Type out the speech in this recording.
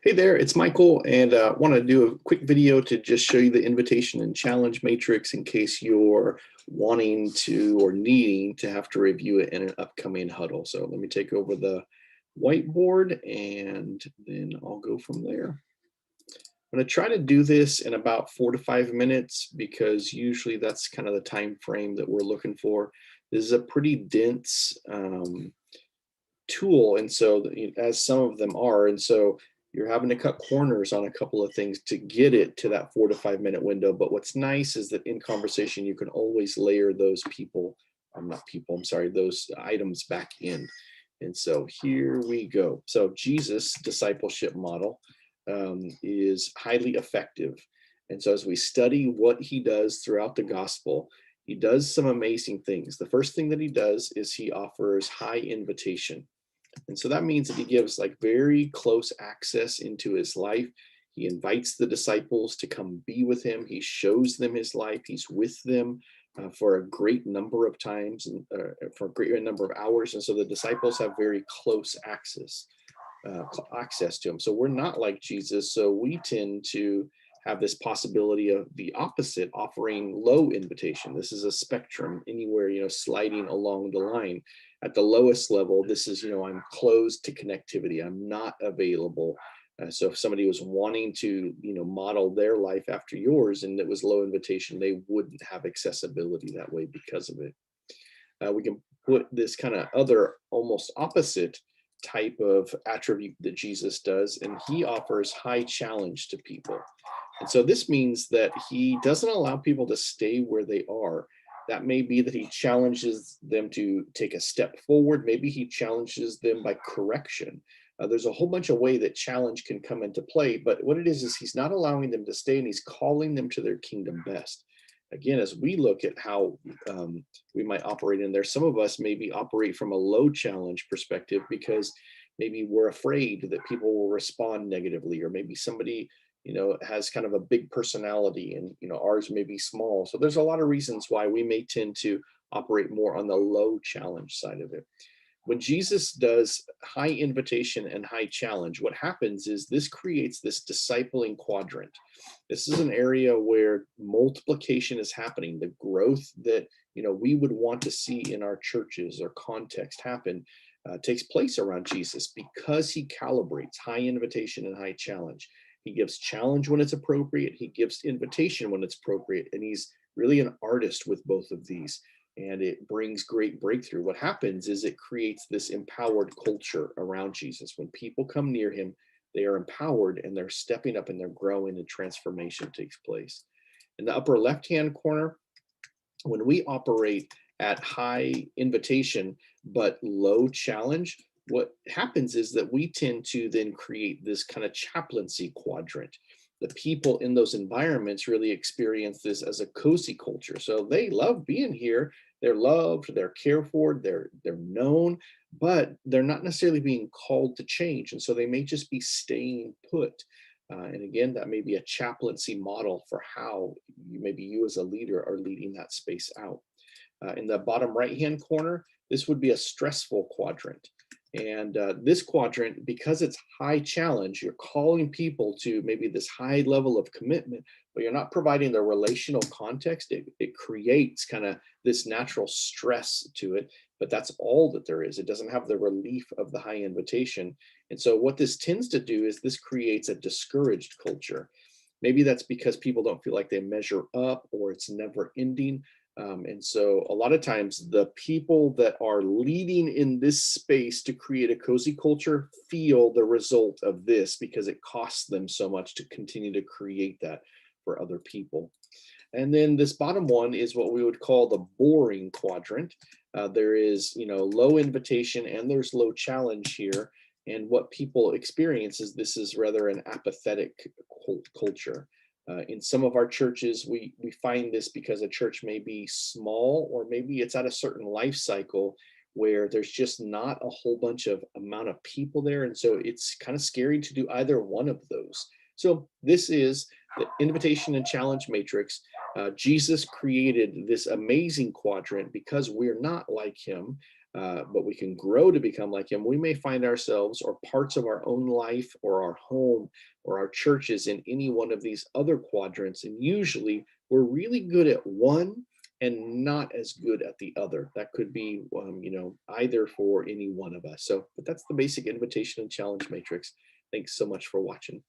Hey there, it's Michael, and I want to do a quick video to just show you the invitation and challenge matrix in case you're wanting to or needing to have to review it in an upcoming huddle. So let me take over the whiteboard and then I'll go from there. I'm going to try to do this in about 4 to 5 minutes because usually that's kind of the time frame that we're looking for. This is a pretty dense tool, and so as some of them are, and so you're having to cut corners on a couple of things to get it to that 4 to 5 minute window. But what's nice is that in conversation you can always layer those those items back in. And so here we go. So Jesus discipleship model is highly effective, and so as we study what he does throughout the gospel, he does some amazing things. The first thing that he does is he offers high invitation. And so that means that he gives like very close access into his life. He invites the disciples to come be with him. He shows them his life. He's with them for a great number of times and for a great number of hours. And so the disciples have very close access to him. So we're not like Jesus. So we tend to have this possibility of the opposite, offering low invitation. This is a spectrum, anywhere, sliding along the line. At the lowest level, this is, I'm closed to connectivity. I'm not available. So if somebody was wanting to, model their life after yours and it was low invitation, they wouldn't have accessibility that way because of it. We can put this kind of other almost opposite type of attribute that Jesus does, and he offers high challenge to people. And so this means that he doesn't allow people to stay where they are. That may be that he challenges them to take a step forward. Maybe he challenges them by correction. There's a whole bunch of ways that challenge can come into play, but what it is he's not allowing them to stay, and he's calling them to their kingdom best. Again, as we look at how we might operate in there, some of us maybe operate from a low challenge perspective because maybe we're afraid that people will respond negatively, or maybe somebody has kind of a big personality and, ours may be small. So there's a lot of reasons why we may tend to operate more on the low challenge side of it. When Jesus does high invitation and high challenge, what happens is this creates this discipling quadrant. This is an area where multiplication is happening. The growth that, we would want to see in our churches or context happen takes place around Jesus because he calibrates high invitation and high challenge. He gives challenge when it's appropriate. He gives invitation when it's appropriate. And he's really an artist with both of these. And it brings great breakthrough. What happens is it creates this empowered culture around Jesus. When people come near him, they are empowered and they're stepping up and they're growing and transformation takes place. In the upper left-hand corner, when we operate at high invitation but low challenge, what happens is that we tend to then create this kind of chaplaincy quadrant. The people in those environments really experience this as a cozy culture. So they love being here. They're loved, they're cared for, they're known, but they're not necessarily being called to change. And so they may just be staying put. And again, that may be a chaplaincy model for how maybe you as a leader are leading that space out. In the bottom right-hand corner, this would be a stressful quadrant. And this quadrant, because it's high challenge, you're calling people to maybe this high level of commitment, but you're not providing the relational context. It creates kind of this natural stress to it, but that's all that there is. It doesn't have the relief of the high invitation. And so what this tends to do is this creates a discouraged culture. Maybe that's because people don't feel like they measure up, or it's never ending. And so a lot of times the people that are leading in this space to create a cozy culture feel the result of this because it costs them so much to continue to create that for other people. And then this bottom one is what we would call the boring quadrant. There is, low invitation and there's low challenge here. And what people experience is this is rather an apathetic culture. In some of our churches, we find this because a church may be small, or maybe it's at a certain life cycle where there's just not a whole bunch of amount of people there. And so it's kind of scary to do either one of those. So this is the invitation and challenge matrix. Jesus created this amazing quadrant because we're not like him. but we can grow to become like him. We may find ourselves or parts of our own life or our home or our churches in any one of these other quadrants. And usually we're really good at one and not as good at the other. That could be, either for any one of us. So, but that's the basic invitation and challenge matrix. Thanks so much for watching.